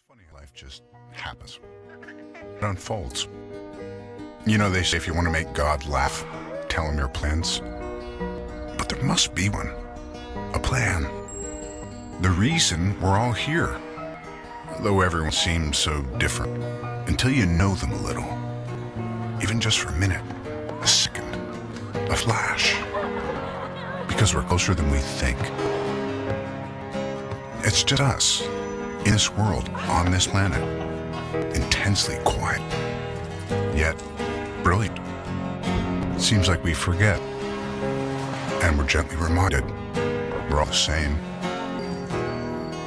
Funny, life just happens. It unfolds. You know, they say if you want to make God laugh, tell him your plans. But there must be one. A plan. The reason we're all here. Though everyone seems so different. Until you know them a little. Even just for a minute. A second. A flash. Because we're closer than we think. It's just us. In this world, on this planet, intensely quiet, yet brilliant. It seems like we forget, and we're gently reminded we're all the same.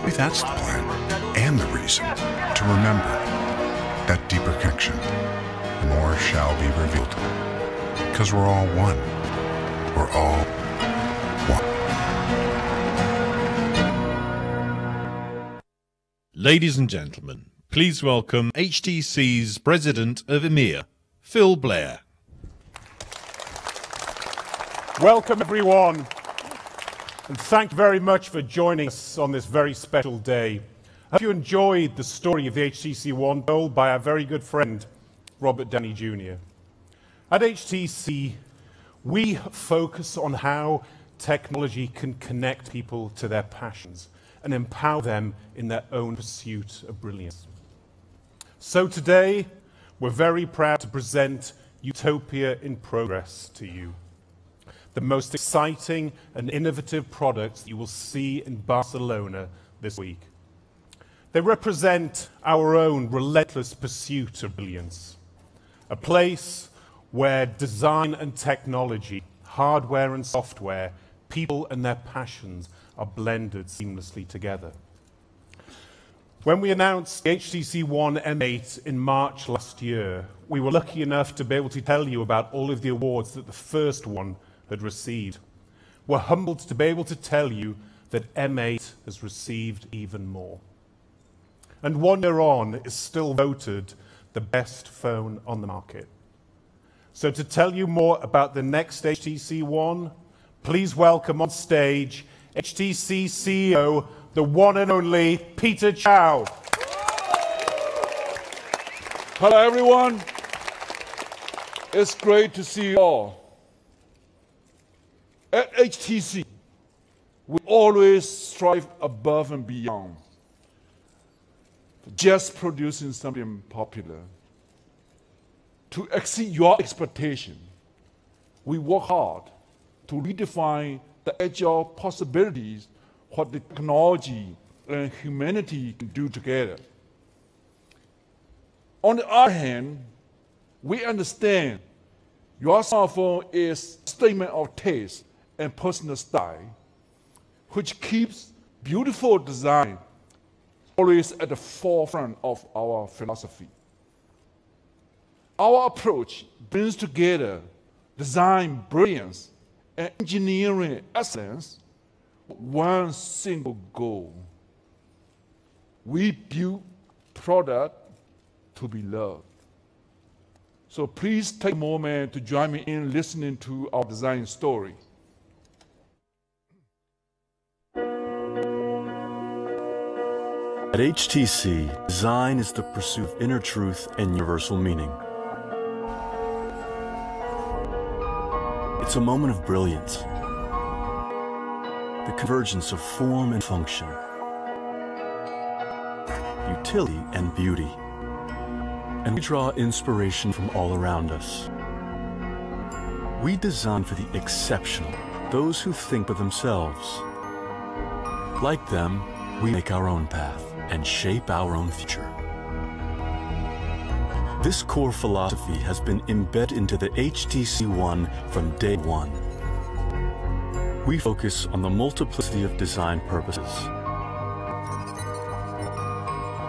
Maybe that's the plan, and the reason, to remember that deeper connection. More shall be revealed, because we're all one. We're all one. Ladies and gentlemen, please welcome HTC's President of EMEA, Phil Blair. Welcome everyone, and thank you very much for joining us on this very special day. I hope you enjoyed the story of the HTC One told by our very good friend, Robert Downey Jr. At HTC, we focus on how technology can connect people to their passions and empower them in their own pursuit of brilliance. So today, we're very proud to present Utopia in Progress to you. The most exciting and innovative products you will see in Barcelona this week. They represent our own relentless pursuit of brilliance. A place where design and technology, hardware and software, people and their passions are blended seamlessly together. When we announced the HTC One M9 in March last year, we were lucky enough to be able to tell you about all of the awards that the first one had received. We're humbled to be able to tell you that M8 has received even more. And 1 year on, is still voted the best phone on the market. So to tell you more about the next HTC One, please welcome on stage HTC CEO, the one and only Peter Chow. Hello everyone, it's great to see you all. At HTC, we always strive above and beyond for just producing something popular. To exceed your expectation, we work hard to redefine the agile possibilities what the technology and humanity can do together. On the other hand, we understand your smartphone is a statement of taste and personal style, which keeps beautiful design always at the forefront of our philosophy. Our approach brings together design brilliance and engineering excellence with one single goal. We build product to be loved. So please take a moment to join me in listening to our design story. At HTC, design is the pursuit of inner truth and universal meaning. It's a moment of brilliance, the convergence of form and function, utility and beauty, and we draw inspiration from all around us. We design for the exceptional, those who think for themselves. Like them, we make our own path and shape our own future. This core philosophy has been embedded into the HTC One from day one. We focus on the multiplicity of design purposes.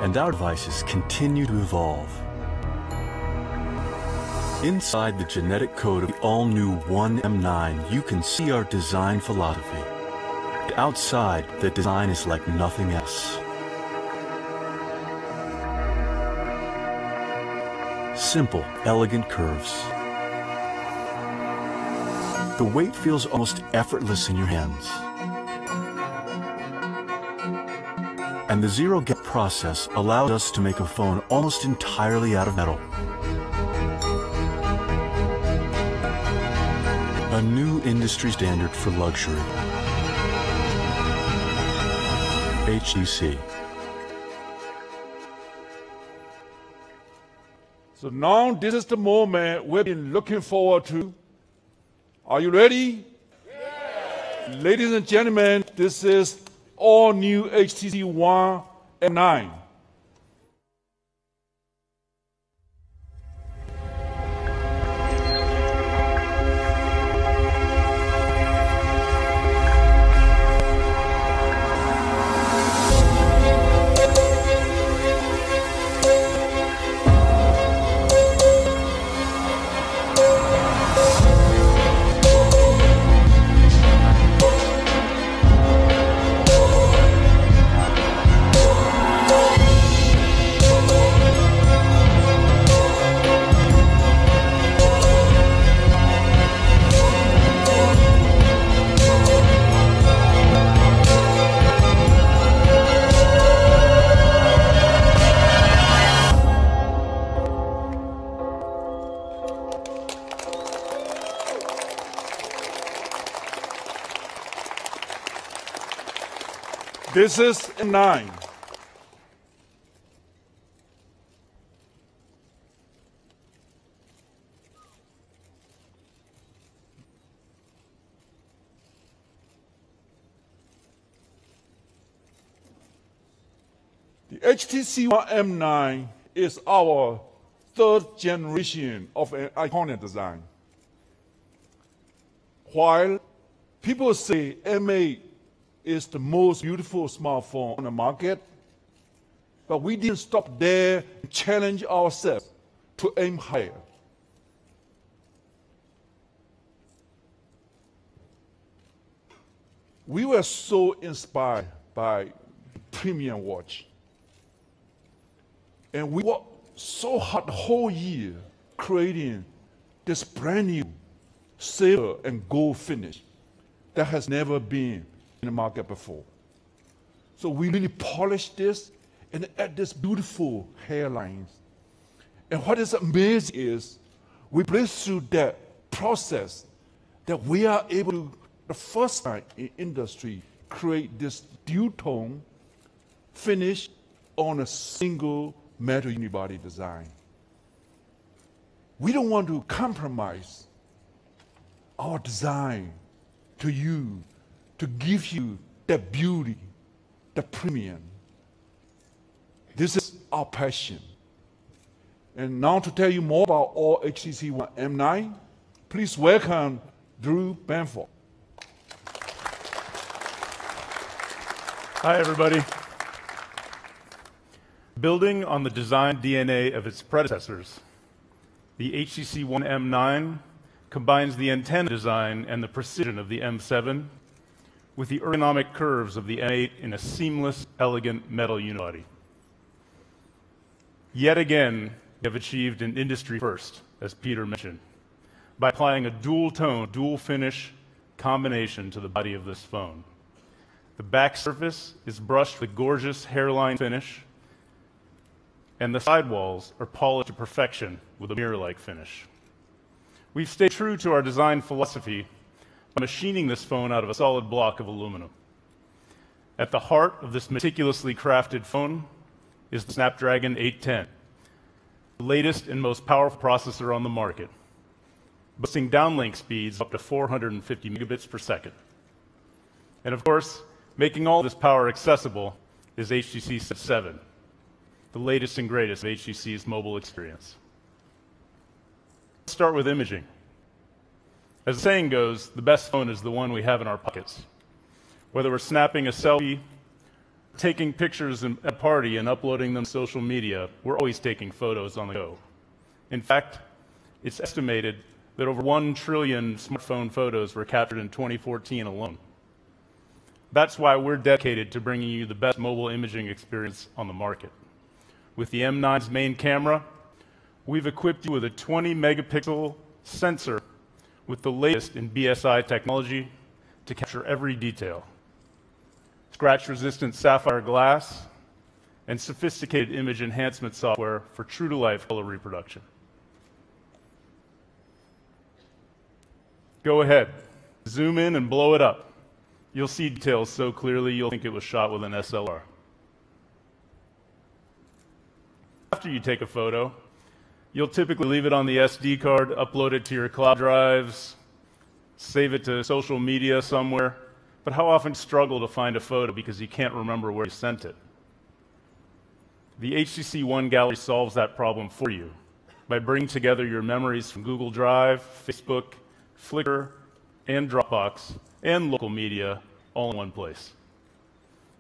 And our devices continue to evolve. Inside the genetic code of the all-new One M9, you can see our design philosophy. Outside, the design is like nothing else. Simple, elegant curves. The weight feels almost effortless in your hands. And the zero-gap process allows us to make a phone almost entirely out of metal. A new industry standard for luxury. HTC. So now this is the moment we've been looking forward to. Are you ready? Yes. Ladies and gentlemen, this is all new HTC One M9. This is M9. The HTC One M9 is our third generation of an iconic design. While people say M8 is the most beautiful smartphone on the market, but we didn't stop there and challenge ourselves to aim higher. We were so inspired by premium watch, and we worked so hard the whole year creating this brand new silver and gold finish that has never been in the market before. So we really polished this and add this beautiful hairlines. And what is amazing is we break through that process that we are able to, the first time in industry, create this dual tone finish on a single metal unibody design. We don't want to compromise our design to you, to give you that beauty, the premium. This is our passion. And now to tell you more about all HTC One M9, please welcome Drew Bamford. Hi, everybody. Building on the design DNA of its predecessors, the HTC One M9 combines the antenna design and the precision of the M7 with the ergonomic curves of the M8 in a seamless, elegant metal unibody. Yet again, we have achieved an industry first, as Peter mentioned, by applying a dual-tone, dual-finish combination to the body of this phone. The back surface is brushed with a gorgeous hairline finish, and the sidewalls are polished to perfection with a mirror-like finish. We've stayed true to our design philosophy by machining this phone out of a solid block of aluminum. At the heart of this meticulously crafted phone is the Snapdragon 810, the latest and most powerful processor on the market, boasting downlink speeds up to 450 megabits per second. And of course, making all this power accessible is HTC M7, the latest and greatest of HTC's mobile experience. Let's start with imaging. As the saying goes, the best phone is the one we have in our pockets. Whether we're snapping a selfie, taking pictures at a party and uploading them to social media, we're always taking photos on the go. In fact, it's estimated that over 1 trillion smartphone photos were captured in 2014 alone. That's why we're dedicated to bringing you the best mobile imaging experience on the market. With the M9's main camera, we've equipped you with a 20-megapixel sensor with the latest in BSI technology to capture every detail. Scratch-resistant sapphire glass and sophisticated image enhancement software for true-to-life color reproduction. Go ahead, zoom in and blow it up. You'll see details so clearly you'll think it was shot with an SLR. After you take a photo, you'll typically leave it on the SD card, upload it to your cloud drives, save it to social media somewhere. But how often struggle to find a photo because you can't remember where you sent it? The HTC One Gallery solves that problem for you by bringing together your memories from Google Drive, Facebook, Flickr, and Dropbox, and local media all in one place.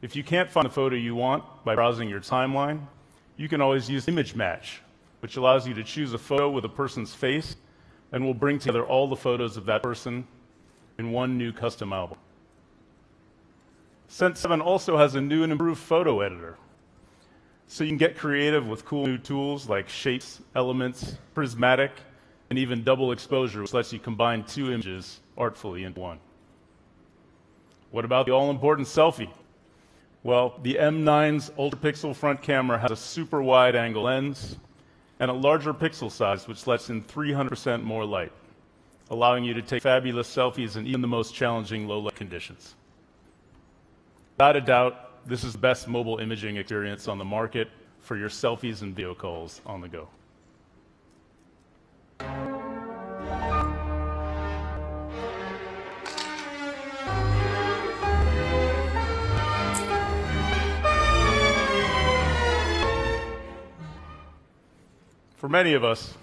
If you can't find the photo you want by browsing your timeline, you can always use Image Match, which allows you to choose a photo with a person's face and will bring together all the photos of that person in one new custom album. Sense 7 also has a new and improved photo editor, so you can get creative with cool new tools like shapes, elements, prismatic, and even double exposure, which lets you combine two images artfully into one. What about the all-important selfie? Well, the M9's ultra-pixel front camera has a super wide-angle lens and a larger pixel size, which lets in 300% more light, allowing you to take fabulous selfies in even the most challenging low-light conditions. Without a doubt, this is the best mobile imaging experience on the market for your selfies and video calls on the go. For many of us,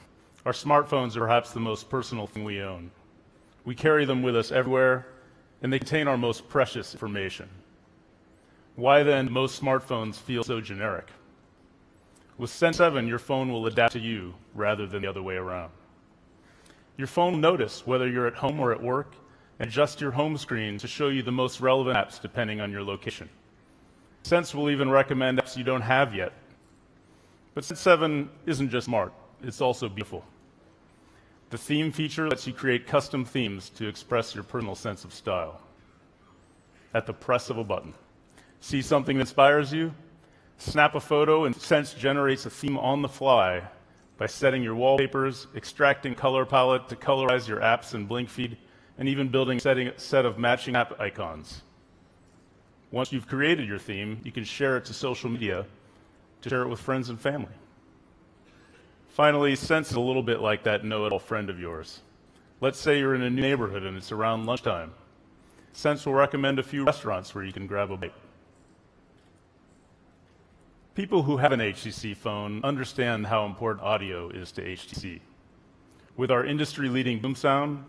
our smartphones are perhaps the most personal thing we own. We carry them with us everywhere, and they contain our most precious information. Why then do most smartphones feel so generic? With Sense 7, your phone will adapt to you rather than the other way around. Your phone will notice whether you're at home or at work and adjust your home screen to show you the most relevant apps depending on your location. Sense will even recommend apps you don't have yet. But Sense 7 isn't just smart, it's also beautiful. The theme feature lets you create custom themes to express your personal sense of style at the press of a button. See something that inspires you? Snap a photo and Sense generates a theme on the fly by setting your wallpapers, extracting color palette to colorize your apps and blink feed, and even building a set of matching app icons. Once you've created your theme, you can share it to social media to share it with friends and family. Finally, Sense is a little bit like that know-it-all friend of yours. Let's say you're in a new neighborhood and it's around lunchtime. Sense will recommend a few restaurants where you can grab a bite. People who have an HTC phone understand how important audio is to HTC. With our industry-leading boom sound,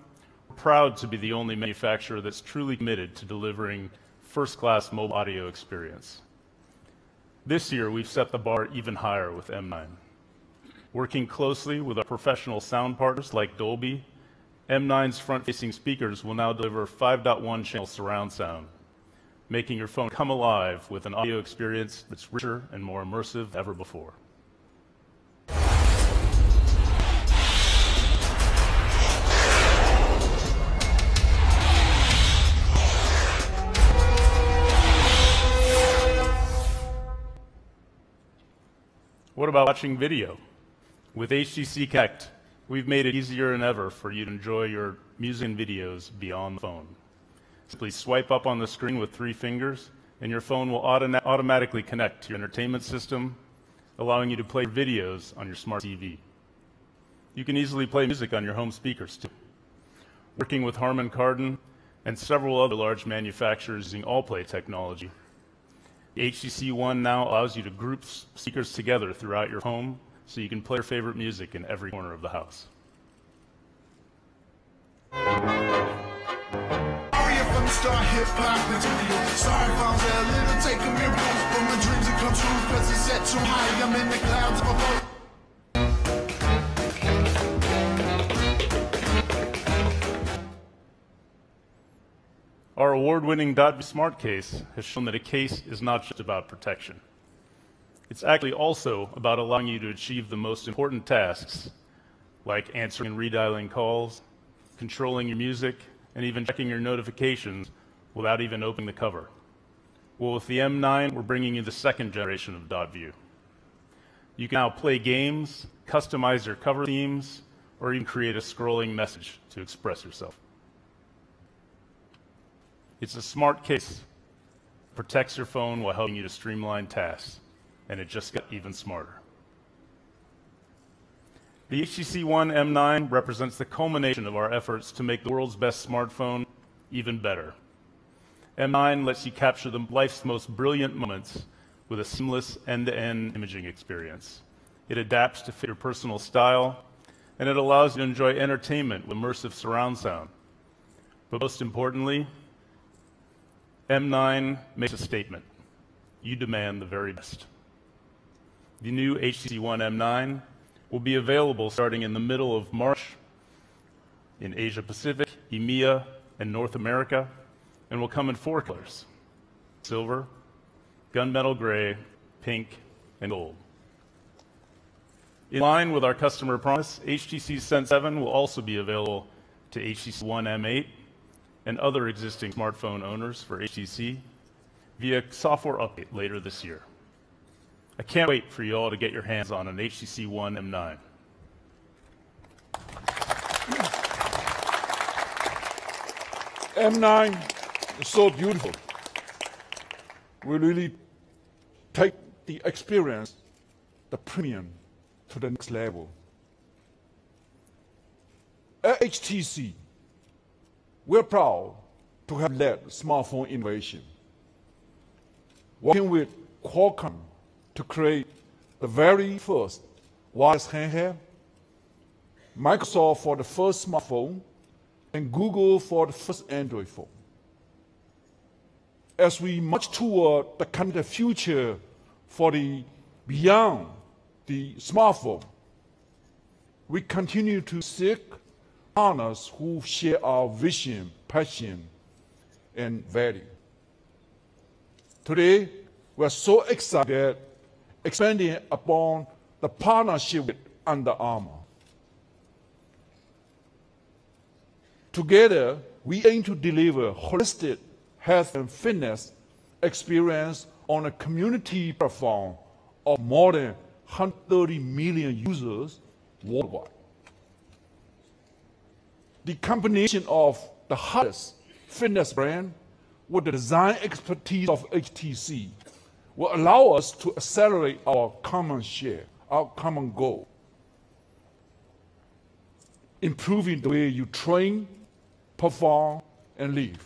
we're proud to be the only manufacturer that's truly committed to delivering first-class mobile audio experience. This year, we've set the bar even higher with M9. Working closely with our professional sound partners like Dolby, M9's front-facing speakers will now deliver 5.1 channel surround sound, making your phone come alive with an audio experience that's richer and more immersive than ever before. What about watching video? With HTC Connect, we've made it easier than ever for you to enjoy your music and videos beyond the phone. Simply swipe up on the screen with 3 fingers, and your phone will automatically connect to your entertainment system, allowing you to play videos on your smart TV. You can easily play music on your home speakers, too. Working with Harman Kardon and several other large manufacturers using AllPlay technology, the HTC One now allows you to group speakers together throughout your home so you can play your favorite music in every corner of the house. Start hip-hop into you. Sorry if I'm a little take a mirror, but my dreams have come true because it's set too high. I'm in the clouds before. Our award-winning .V Smart Case has shown that a case is not just about protection. It's actually also about allowing you to achieve the most important tasks, like answering and redialing calls, controlling your music, and even checking your notifications without even opening the cover. Well, with the M9, we're bringing you the second generation of dot view. You can now play games, customize your cover themes, or even create a scrolling message to express yourself. It's a smart case. Protects your phone while helping you to streamline tasks, and it just got even smarter. The HTC One M9 represents the culmination of our efforts to make the world's best smartphone even better. M9 lets you capture life's most brilliant moments with a seamless end-to-end imaging experience. It adapts to fit your personal style, and it allows you to enjoy entertainment with immersive surround sound. But most importantly, M9 makes a statement. You demand the very best. The new HTC One M9 will be available starting in the middle of March in Asia Pacific, EMEA, and North America, and will come in 4 colors: silver, gunmetal gray, pink, and gold. In line with our customer promise, HTC Sense 7 will also be available to HTC One M8 and other existing smartphone owners for HTC via software update later this year. I can't wait for you all to get your hands on an HTC One M9. M9 is so beautiful. We really take the experience, the premium, to the next level. At HTC, we're proud to have led smartphone innovation, working with Qualcomm to create the very first wireless handheld, Microsoft for the first smartphone, and Google for the first Android phone. As we march toward the kind of future for the beyond the smartphone, we continue to seek partners who share our vision, passion, and value. Today, we're so excited expanding upon the partnership with Under Armour. Together, we aim to deliver holistic health and fitness experience on a community platform of more than 130 million users worldwide. The combination of the hottest fitness brand with the design expertise of HTC will allow us to accelerate our common share, our common goal, improving the way you train, perform, and live.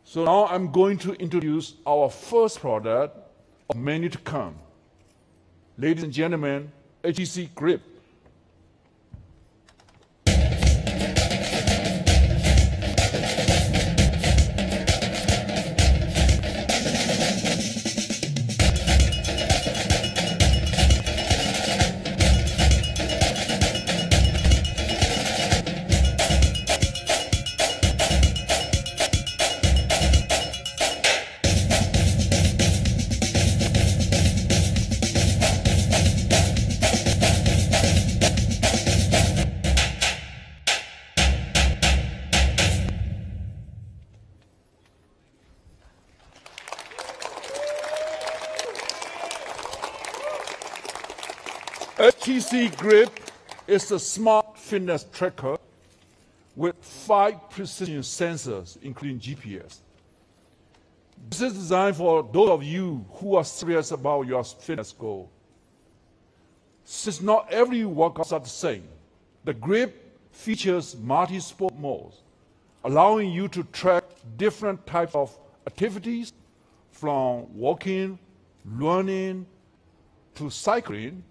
So now I'm going to introduce our first product of many to come. Ladies and gentlemen, HTC Grip. HTC Grip is a smart fitness tracker with 5 precision sensors, including GPS. This is designed for those of you who are serious about your fitness goal. Since not every workout is the same, the Grip features multi-sport modes, allowing you to track different types of activities, from walking, running, to cycling,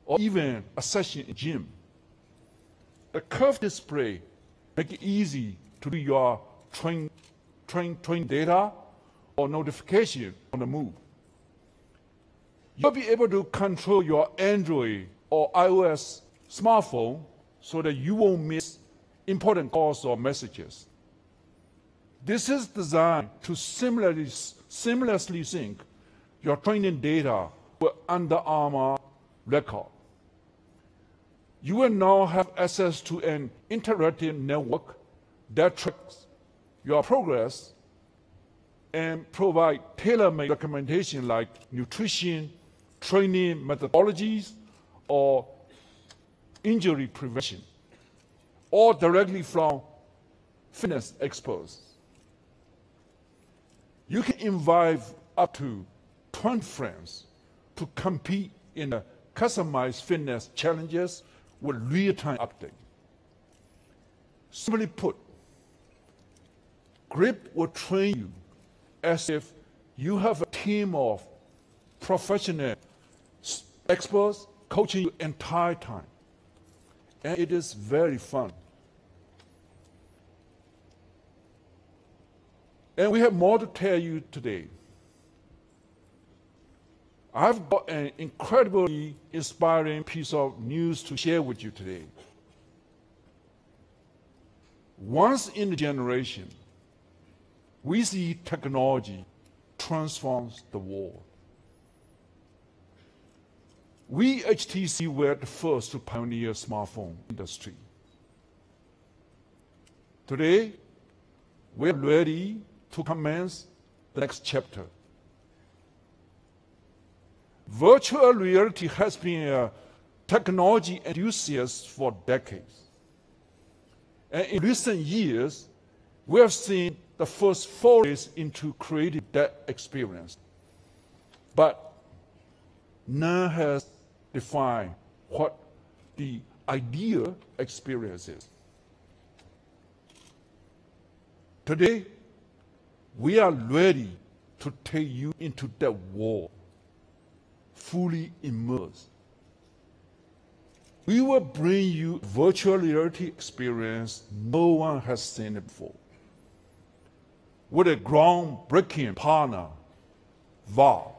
or even a session in gym. The curved display makes it easy to do your train data or notification on the move. You'll be able to control your Android or iOS smartphone so that you won't miss important calls or messages. This is designed to seamlessly sync your training data with Under Armour record. You will now have access to an interactive network that tracks your progress and provide tailor-made recommendation like nutrition, training methodologies, or injury prevention, all directly from fitness experts. You can invite up to 20 friends to compete in a customized fitness challenges with real-time update. Simply put, GRIP will train you as if you have a team of professional experts coaching you entire time. And it is very fun. And we have more to tell you today. I've got an incredibly inspiring piece of news to share with you today. Once in a generation, we see technology transforms the world. We, HTC, were the first to pioneer smartphone industry. Today, we're ready to commence the next chapter. Virtual reality has been a technology enthusiast for decades. And in recent years, we have seen the first forays into creating that experience. But none has defined what the ideal experience is. Today, we are ready to take you into that world, fully immersed. We will bring you virtual reality experience no one has seen it before. With a groundbreaking partner, Valve.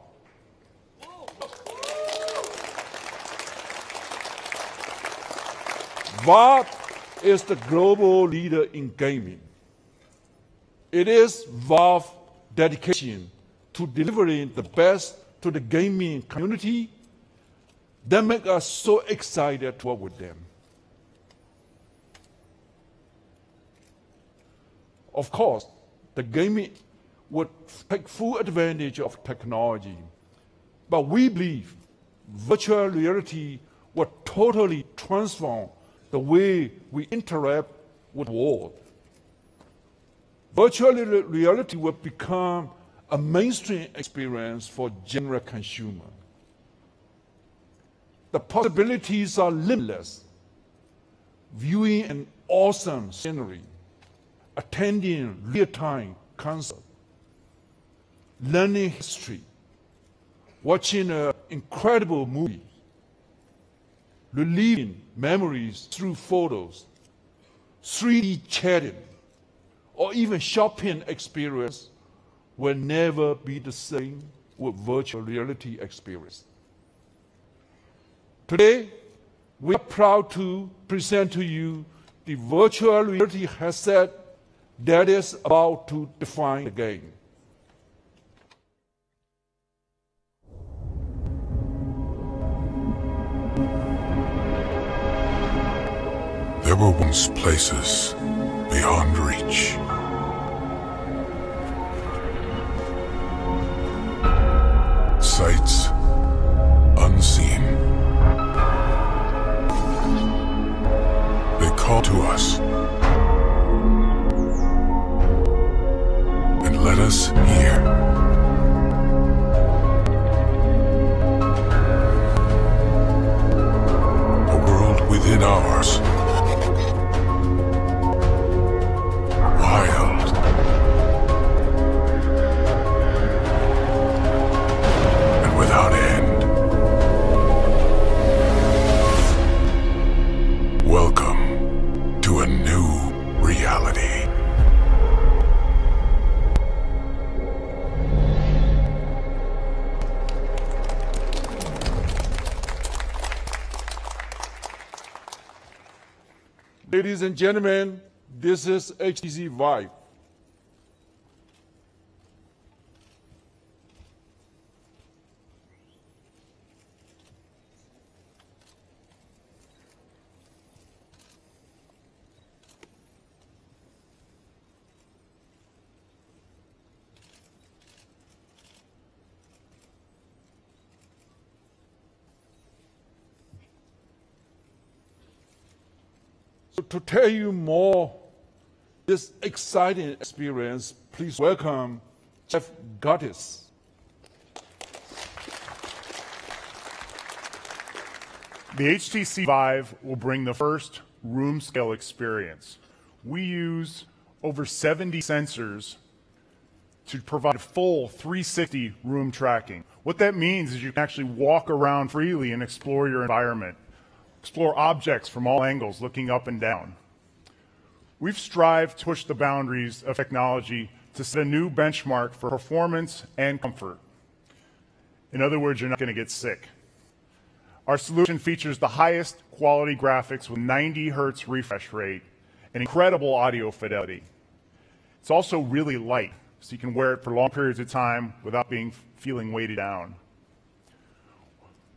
Valve is the global leader in gaming. It is Valve's dedication to delivering the best to the gaming community that make us so excited to work with them. Of course, the gaming would take full advantage of technology, but we believe virtual reality will totally transform the way we interact with the world. Virtual reality will become a mainstream experience for general consumer. The possibilities are limitless. Viewing an awesome scenery, attending real-time concert, learning history, watching an incredible movie, reliving memories through photos, 3D chatting, or even shopping experience will never be the same with virtual reality experience. Today, we are proud to present to you the virtual reality headset that is about to define the game. There were once places beyond reach. Sights unseen. They call to us and let us hear. A world within ours. Wild. And without end. Welcome to a new reality. Ladies and gentlemen, this is HTC Vive. To tell you more this exciting experience, please welcome Jeff Gottis. The HTC Vive will bring the first room-scale experience. We use over 70 sensors to provide full 360 room tracking. What that means is you can actually walk around freely and explore your environment, explore objects from all angles, looking up and down. We've strived to push the boundaries of technology to set a new benchmark for performance and comfort. In other words, you're not going to get sick. Our solution features the highest quality graphics with 90 Hz refresh rate and incredible audio fidelity. It's also really light, so you can wear it for long periods of time without feeling weighted down.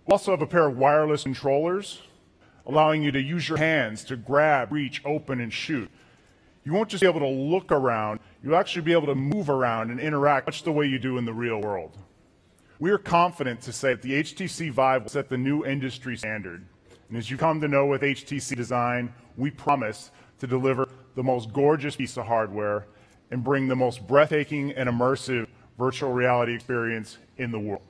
We also have a pair of wireless controllers, allowing you to use your hands to grab, reach, open, and shoot. You won't just be able to look around, you'll actually be able to move around and interact much the way you do in the real world. We are confident to say that the HTC Vive will set the new industry standard. And as you come to know with HTC Design, we promise to deliver the most gorgeous piece of hardware and bring the most breathtaking and immersive virtual reality experience in the world.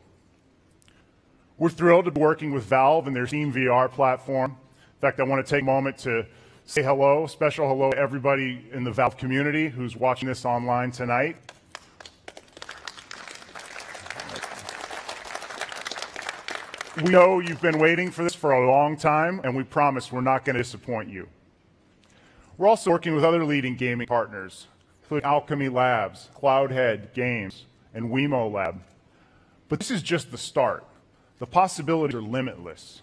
We're thrilled to be working with Valve and their Steam VR platform. In fact, I want to take a moment to say hello, special hello to everybody in the Valve community who's watching this online tonight. We know you've been waiting for this for a long time, and we promise we're not going to disappoint you. We're also working with other leading gaming partners, including Alchemy Labs, Cloudhead Games, and Wemo Lab. But this is just the start. The possibilities are limitless.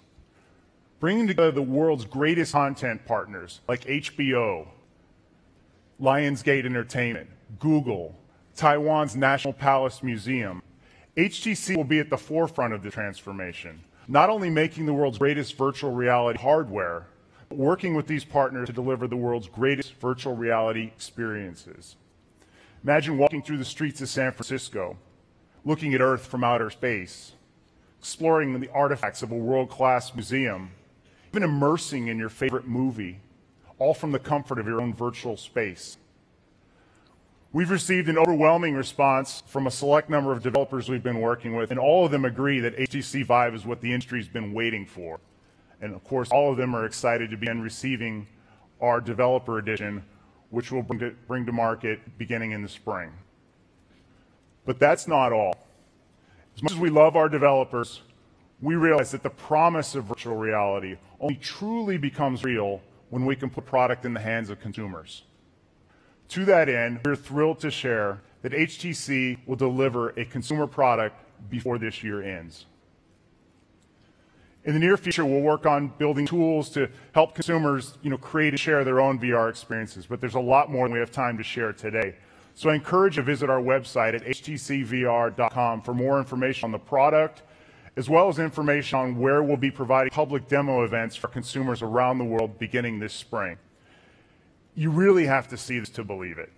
Bringing together the world's greatest content partners like HBO, Lionsgate Entertainment, Google, Taiwan's National Palace Museum, HTC will be at the forefront of the transformation, not only making the world's greatest virtual reality hardware, but working with these partners to deliver the world's greatest virtual reality experiences. Imagine walking through the streets of San Francisco, looking at Earth from outer space, exploring the artifacts of a world-class museum, even immersing in your favorite movie, all from the comfort of your own virtual space. We've received an overwhelming response from a select number of developers we've been working with, and all of them agree that HTC Vive is what the industry's been waiting for. And of course, all of them are excited to begin receiving our developer edition, which we'll bring to market beginning in the spring. But that's not all. As much as we love our developers, we realize that the promise of virtual reality only truly becomes real when we can put product in the hands of consumers. To that end, we're thrilled to share that HTC will deliver a consumer product before this year ends. In the near future, we'll work on building tools to help consumers, create and share their own VR experiences, but there's a lot more than we have time to share today. So I encourage you to visit our website at htcvr.com for more information on the product, as well as information on where we'll be providing public demo events for consumers around the world beginning this spring. You really have to see this to believe it.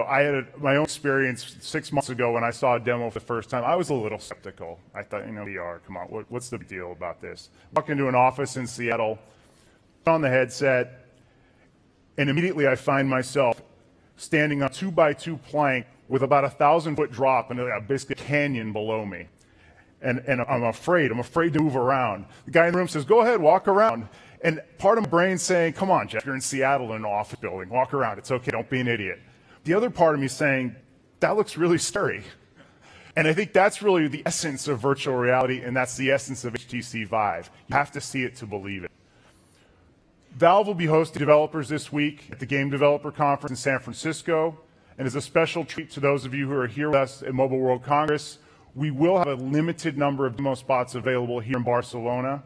I had my own experience 6 months ago when I saw a demo for the first time. I was a little skeptical. I thought, VR, come on, what's the big deal about this? Walk into an office in Seattle, put on the headset, and immediately I find myself standing on a 2x2 plank with about 1,000-foot drop and basically a canyon below me. And I'm afraid to move around. The guy in the room says, go ahead, walk around. And part of my brain's saying, come on, Jeff, you're in Seattle in an office building. Walk around. It's okay. Don't be an idiot. The other part of me is saying, that looks really scary. And I think that's really the essence of virtual reality, and that's the essence of HTC Vive. You have to see it to believe it. Valve will be hosting developers this week at the Game Developer Conference in San Francisco. And as a special treat to those of you who are here with us at Mobile World Congress, we will have a limited number of demo spots available here in Barcelona.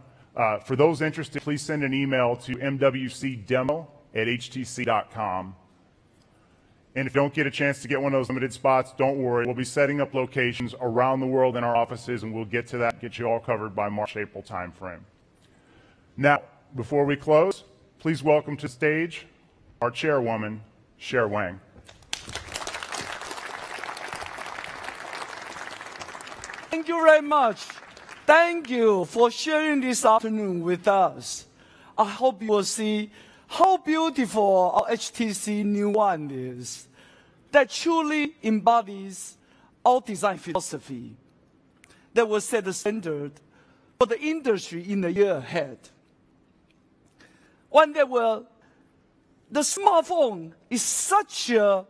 For those interested, please send an email to mwcdemo@htc.com. And if you don't get a chance to get one of those limited spots, don't worry. We'll be setting up locations around the world in our offices, and we'll get to that, get you all covered by March, April timeframe. Now, before we close, please welcome to the stage our chairwoman, Cher Wang. Thank you very much. Thank you for sharing this afternoon with us. I hope you will see how beautiful our HTC New One is, that truly embodies our design philosophy that will set the standard for the industry in the year ahead. One that will, the smartphone is such a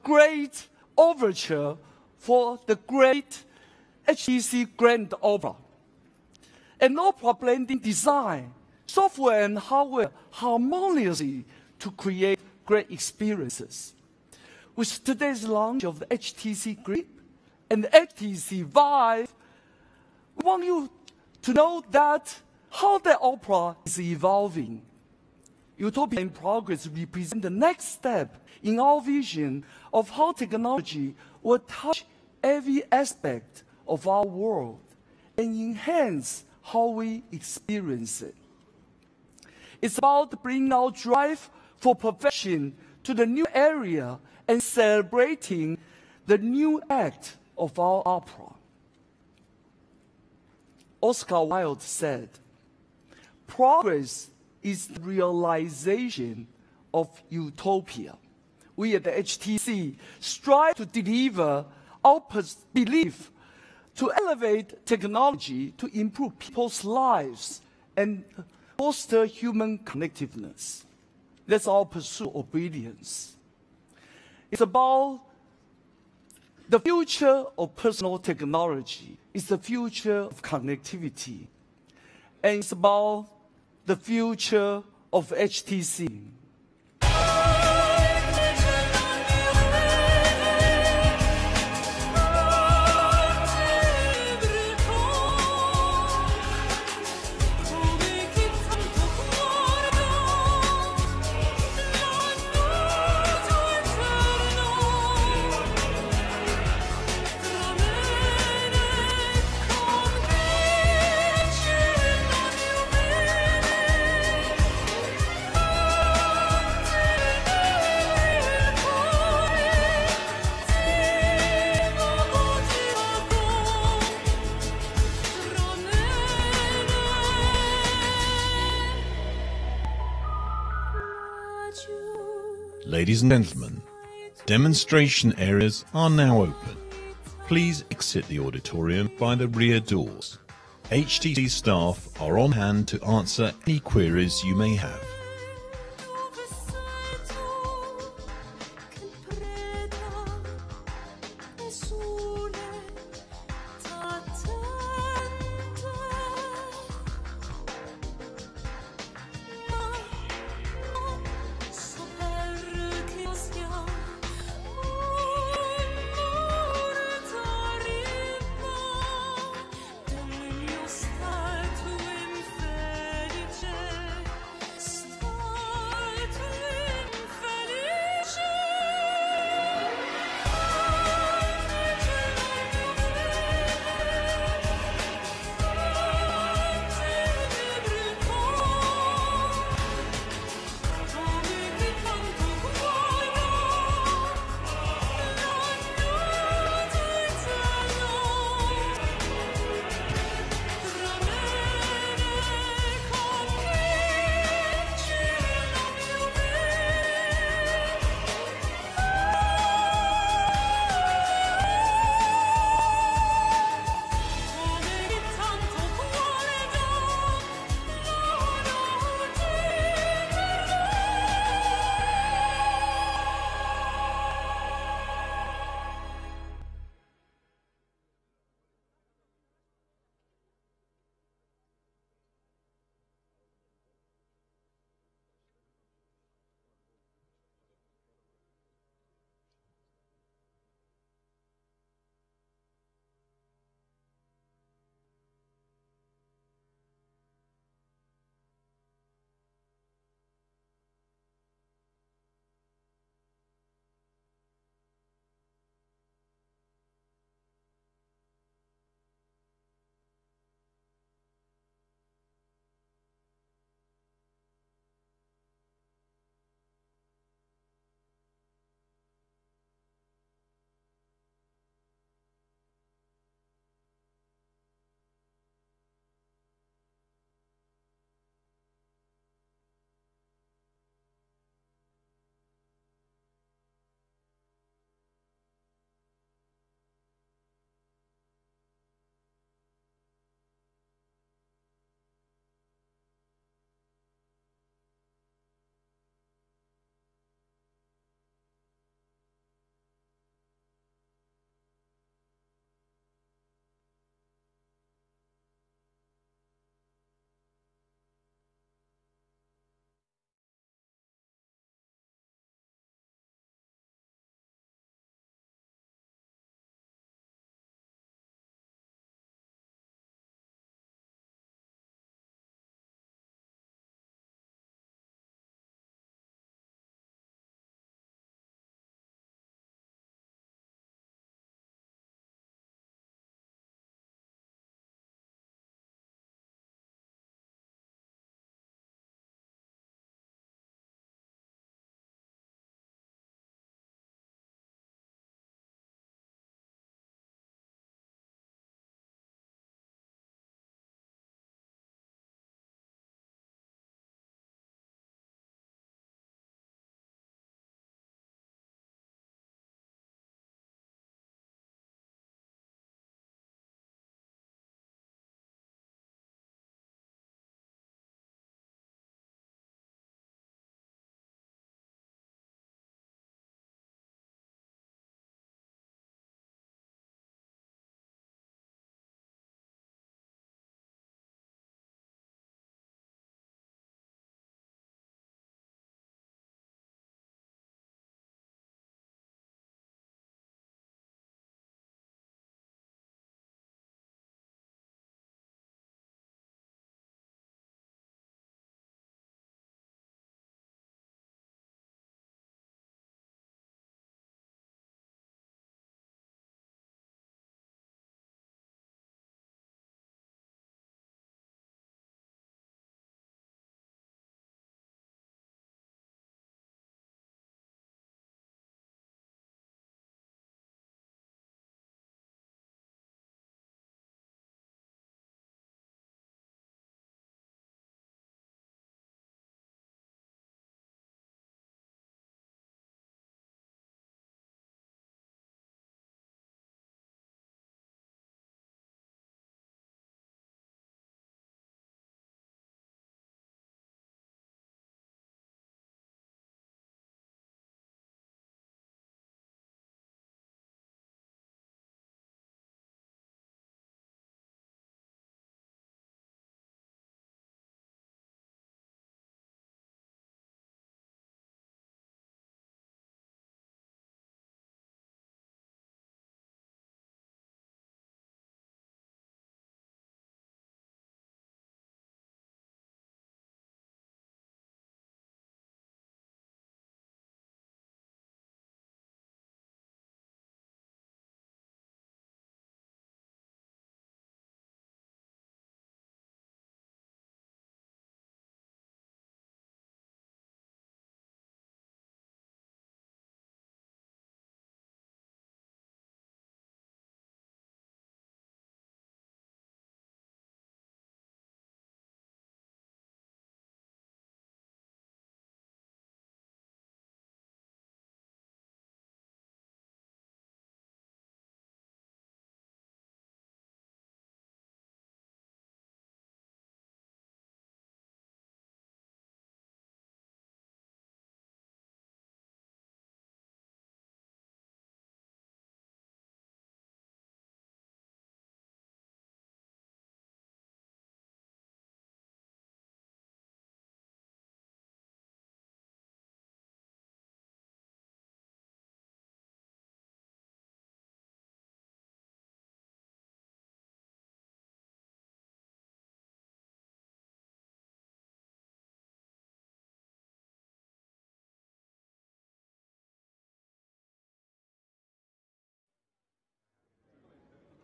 great overture for the great HTC Grand Opera. An opera blending design, software and hardware harmoniously to create great experiences. With today's launch of the HTC Grip and the HTC Vive, we want you to know that how the opera is evolving. Utopia in Progress represents the next step in our vision of how technology will touch every aspect of our world and enhance how we experience it. It's about bringing our drive for perfection to the new area and celebrating the new act of our opera. Oscar Wilde said, "Progress is the realization of utopia." We at the HTC strive to deliver our belief to elevate technology to improve people's lives and foster human connectiveness. That's our pursuit of brilliance. It's about the future of personal technology. It's the future of connectivity. And it's about the future of HTC. Ladies and gentlemen, demonstration areas are now open. Please exit the auditorium by the rear doors. HTC staff are on hand to answer any queries you may have.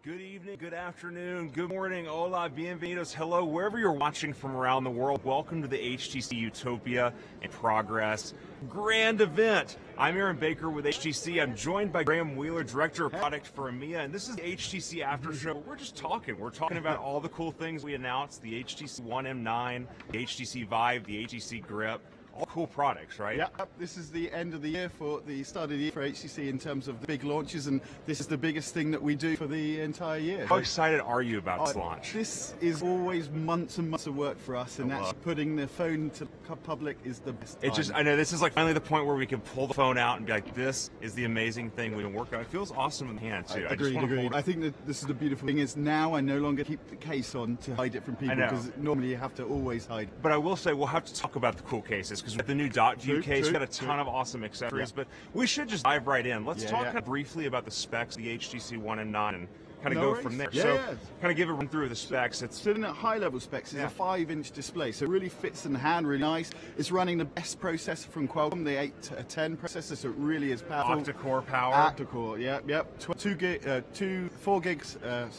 Good evening, good afternoon, good morning, hola, bienvenidos, hello, wherever you're watching from around the world. Welcome to the HTC Utopia in Progress grand event. I'm Aaron Baker with HTC. I'm joined by Graham Wheeler, Director of Product for EMEA, and this is the HTC After Show. We're just talking. We're talking about all the cool things we announced, the HTC One M9, the HTC Vive, the HTC Grip. All cool products, right? Yeah, this is the end of the year for the start of the year for HTC in terms of the big launches, and this is the biggest thing that we do for the entire year. How excited are you about this launch? This is always months and months of work for us, and actually putting the phone to the public is the best time. I know this is like finally the point where we can pull the phone out and be like, this is the amazing thing we've been working on. It feels awesome in the hand too. Agreed. I think that this is the beautiful thing is now I no longer keep the case on to hide it from people, because normally you have to always hide. But I will say we'll have to talk about the cool cases, because with the new .View case, we've got a ton of awesome accessories, but we should just dive right in. Let's talk kind of briefly about the specs of the HTC One M9 and kind of go from there. Kind of give a run through the specs. It's sitting at high level specs. It's a 5-inch display, so it really fits in the hand, really nice. It's running the best processor from Qualcomm, the 810 processor, so it really is powerful. Octa-core power. Octa-core, yep.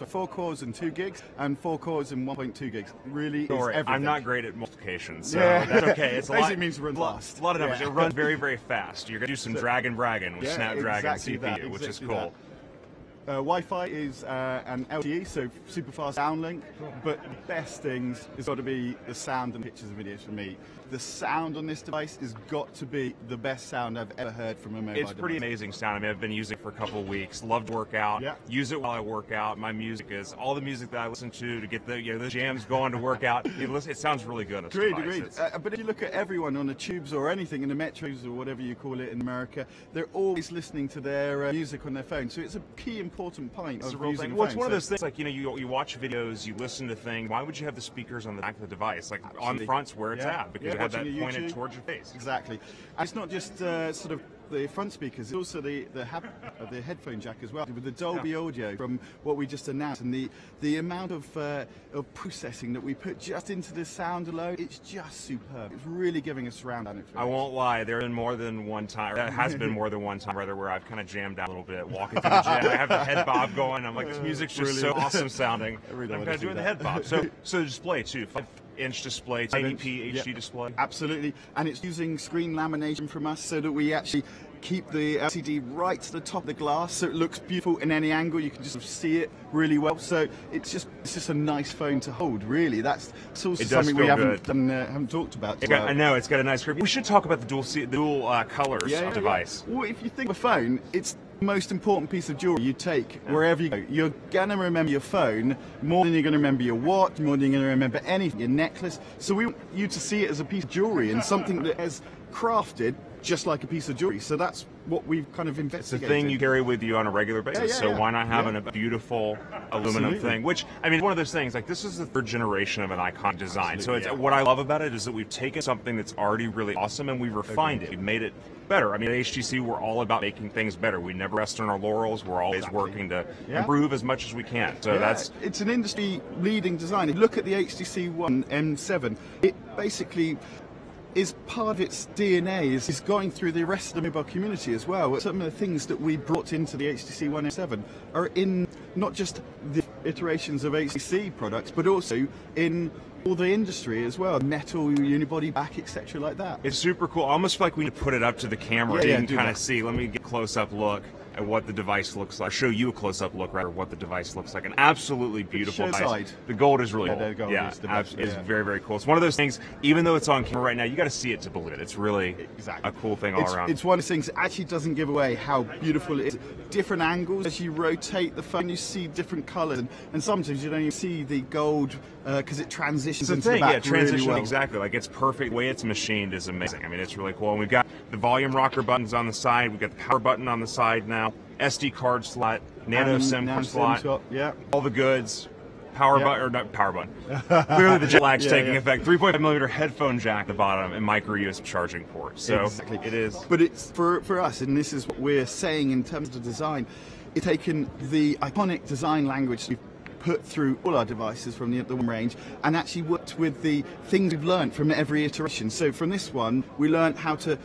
4 cores and 2 gigs, and 4 cores and 1.2 gigs. Really is everything. I'm not great at multiplication, so that's okay. It's basically means it runs fast. A lot of numbers. It runs very, very fast. You're going to do some drag and bragging with Snapdragon CPU, which is cool. Wi-Fi is an LTE, so super fast downlink, but the best things has got to be the sound and pictures and videos for me. The sound on this device has got to be the best sound I've ever heard from a mobile device. It's pretty amazing sound. I mean, I've been using it for a couple of weeks. Love to work out. Use it while I work out. My music is all the music that I listen to get the the jams going to work out. It sounds really good on this device. Agreed. But if you look at everyone on the tubes or anything in the metros or whatever you call it in America, they're always listening to their music on their phone. So it's a key important point of using a phone. Well, it's one of those things like, you watch videos, you listen to things. Why would you have the speakers on the back of the device? Like on the front's where it's at, because you have that pointed towards your face. Exactly. And it's not just sort of the front speakers, it's also the headphone jack as well, with the Dolby audio from what we just announced, and the amount of processing that we put just into the sound alone, it's just superb. It's really giving us surround sound experience. I won't lie, there has been more than one time, rather, where I've kind of jammed out a little bit walking through the gym. I have the head bob going, I'm like, this music's just so awesome sounding. I'm kind of doing the head bob. So the display too, 5-inch display, 1080p HD display. Absolutely, and it's using screen lamination from us so that we actually keep the LCD right to the top of the glass, so it looks beautiful in any angle. You can just see it really well. So it's just a nice phone to hold. Really, that's also something we haven't talked about. I know it's got a nice grip. We should talk about the dual colors of device. Well, if you think of a phone, it's the most important piece of jewelry you take wherever you go. You're gonna remember your phone more than you're gonna remember your watch, more than you're gonna remember anything, your necklace. So we want you to see it as a piece of jewelry and something that is crafted just like a piece of jewelry. So that's what we've kind of investigated. It's a thing you carry with you on a regular basis. So why not have a beautiful aluminum thing? Which, I mean, one of those things, like, this is the third generation of an iconic design. So what I love about it is that we've taken something that's already really awesome and we've refined it. We've made it better. I mean, at HTC, we're all about making things better. We never rest on our laurels. We're always working to improve as much as we can. So it's an industry-leading design. If you look at the HTC One M7, it basically is part of its DNA is going through the rest of the mobile community as well. Some of the things that we brought into the HTC One M7 are in not just the iterations of HTC products, but also in all the industry as well, metal, unibody, back, etc., like that. It's super cool. I almost feel like we need to put it up to the camera so you can kind of see. Let me get a close-up look at what the device looks like. I'll show you a close-up look at what the device looks like. An absolutely beautiful device. The gold is really cool. It's very, very cool. It's one of those things, even though it's on camera right now, you got to see it to believe it. It's really a cool thing all around. It's one of those things that actually doesn't give away how beautiful it is. Different angles, as you rotate the phone, you see different colors, and sometimes you don't even see the gold because it transitions into the back really well. Exactly. Like, it's perfect. The way it's machined is amazing. I mean, it's really cool. And we've got the volume rocker buttons on the side. We've got the power button on the side now. SD card slot, nano SIM card slot, all the goods, power button, or not power button. Clearly the jet lag's taking effect. 3.5mm headphone jack at the bottom and micro USB charging port. So it is. But it's for us, and this is what we're saying in terms of design, it's taken the iconic design language we've put through all our devices from the one range and actually worked with the things we've learned from every iteration. So from this one, we learned how to,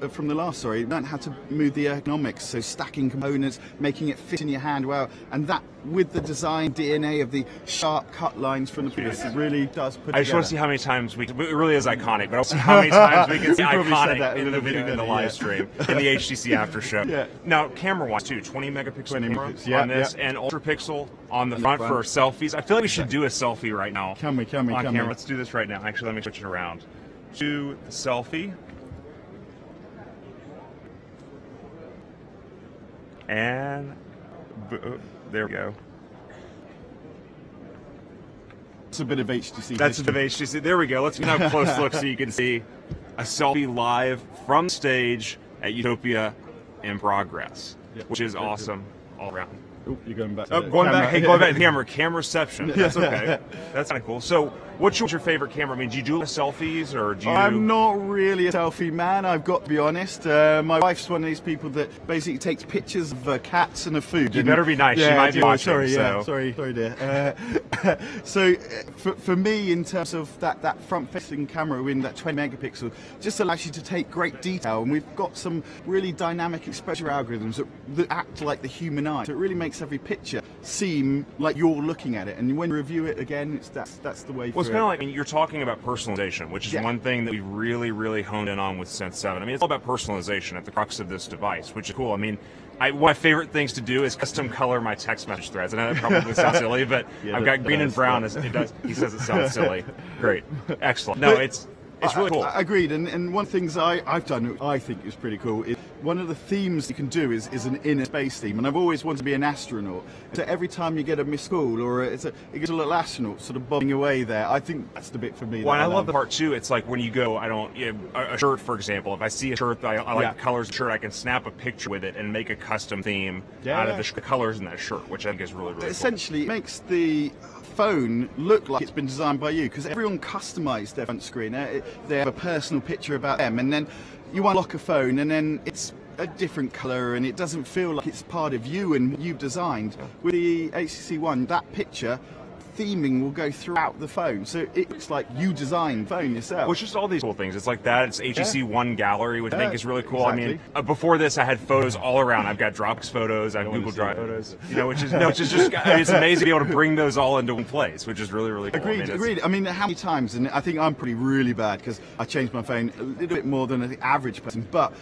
from the last, sorry, learned how to move the ergonomics, so stacking components, making it fit in your hand well, and that with the design DNA of the sharp cut lines from the previous, it really does put it I just want to see how many times it really is iconic, but also how many times we can see iconic in the video, in the live stream, in the HTC after show. Yeah. Now, camera-wise too, 20 megapixel camera on this, and ultra pixel on the front for selfies. I feel like we should do a selfie right now. Can we? On camera. Let's do this right now. Actually, let me switch it around. To the selfie. And there we go. It's a bit of HTC. That's a bit of HTC. There we go. Let's have a close look so you can see a selfie live from stage at Utopia in progress, which is awesome all around. Oh, you're going back. Going back to the camera. Camera reception. That's okay. That's kind of cool. So, what's your favorite camera? I mean, do you do selfies or do you? I'm not really a selfie man. I've got to be honest. My wife's one of these people that basically takes pictures of cats and of food. You better be nice. She might be watching. Sorry, so. sorry, dear. So, for me, in terms of that front-facing camera in that 20 megapixel, just allows you to take great detail, and we've got some really dynamic exposure algorithms that act like the human eye. So it really makes every picture seem like you're looking at it, and when you review it again, that's the way. Well, it's kind of like, I mean, you're talking about personalization, which is one thing that we really honed in on with Sense 7. I mean, it's all about personalization at the crux of this device, which is cool. I mean, one of my favorite things to do is custom color my text message threads. I know that probably sounds silly, but I've got green and brown. It does. He says it sounds silly. Great, excellent. No, it's really cool. Agreed, and one of the things I've done, I think is pretty cool, is one of the themes you can do is an inner space theme, and I've always wanted to be an astronaut. So every time you get a missed call or it gets a little astronaut sort of bobbing away there, I think that's the bit for me. Well, I love the part too. It's like when you go, a shirt, for example. If I see a shirt, I like the colors of the shirt, I can snap a picture with it and make a custom theme out of the colors in that shirt, which I think is really cool. Essentially, it makes the phone look like it's been designed by you, because everyone customized their front screen. They have a personal picture about them, and then you unlock a phone and then it's a different color and it doesn't feel like it's part of you and what you've designed. With the HTC One, that picture theming will go throughout the phone, so it looks like you designed the phone yourself. Well, it's just all these cool things. It's like that. It's HTC One Gallery, which I think is really cool. Exactly. I mean, before this, I had photos all around. I've got Dropbox photos, I have Google Drive photos, which is just, I mean, it's amazing to be able to bring those all into one place, which is really cool. Agreed. I mean, how many times, and I think I'm really bad because I changed my phone a little bit more than the average person, but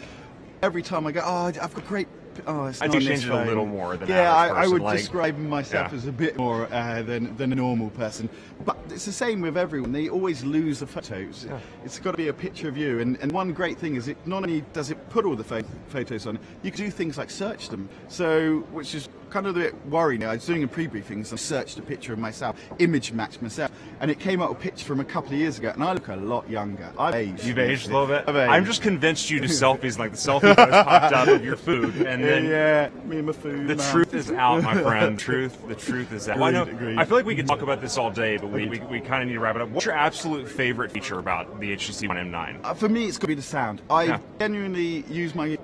every time I go, I've got great. It's I do change it a little more than I would describe myself as a bit more than a normal person. But it's the same with everyone. They always lose the photos. It's got to be a picture of you. And one great thing is, it not only does it put all the photos on, you can do things like search them. So, which is kind of a bit worrying. I was doing a pre-briefing, so I searched a picture of myself, image matched myself, and it came up with a picture from a couple of years ago, and I look a lot younger. I've aged. You've aged a little bit? I'm just convinced you do selfies, like the selfie photos popped up of your food, and then me and my food. The truth is out, my friend. The truth is out. Agreed. I feel like we could talk about this all day, but we kind of need to wrap it up. What's your absolute favorite feature about the HTC One M9? For me, it's got to be the sound. I genuinely use my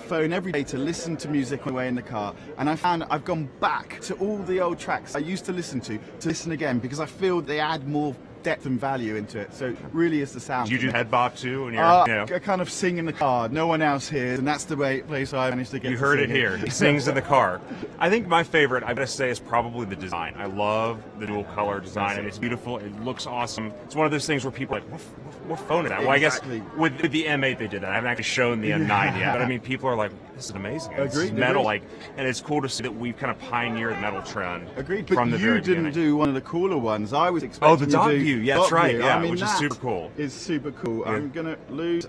phone every day to listen to music on the way in the car, and I found I've gone back to all the old tracks I used to listen to listen again, because I feel they add more depth and value into it. So it really is the sound. Do you do head bop too when you're, I kind of sing in the car. No one else hears, and that's the place I managed to get. You heard it here. He sings in the car. I think my favorite, I've got to say, is probably the design. I love the dual color design. I mean, it's beautiful. It looks awesome. It's one of those things where people are like, what phone is that? Well, I guess with the M8 they did that. I haven't actually shown the M9 yet, but I mean, people are like, this is amazing. It's metal, and it's cool to see that we've kind of pioneered the metal trend. Agreed. But you didn't do one of the cooler ones. I was expecting. Oh, the dot view. Yeah, that's right. Yeah, I mean, which is super cool. It's super cool. I'm gonna lose.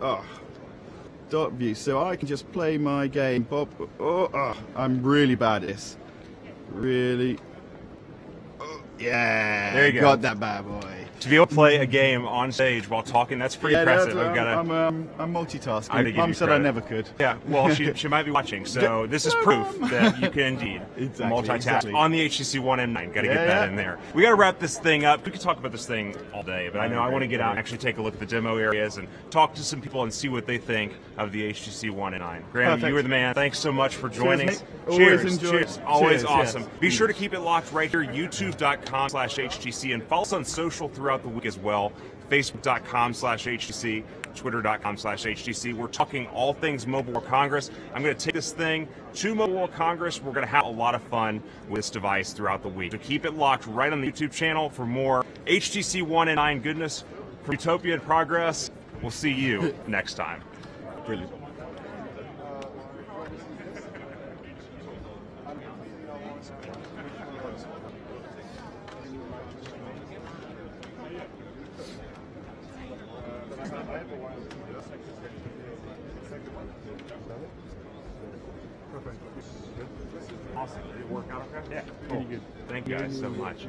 Dot view. So I can just play my game. I'm really bad at this. Really. Yeah. There you go. Got that bad boy. to be able to play a game on stage while talking, that's pretty impressive. I'm multitasking. Mum said I never could. Yeah, well, she might be watching, so this is proof that you can indeed multitask on the HTC One M9. Got to get that in there. We got to wrap this thing up. We could talk about this thing all day, but I know I want to get out and actually take a look at the demo areas and talk to some people and see what they think of the HTC One M9. Graham, you were the man. Thanks so much for joining us. Cheers. Always awesome. Be sure to keep it locked right here, youtube.com/HTC, and follow us on social throughout the week as well. Facebook.com/HTC, Twitter.com/HTC. We're talking all things Mobile World Congress. I'm going to take this thing to Mobile World Congress. We're going to have a lot of fun with this device throughout the week. So keep it locked right on the YouTube channel for more HTC One M9 goodness from Utopia and Progress. We'll see you next time. Brilliant. Awesome. Did it work out okay? Yeah. Cool. Thank you guys so much.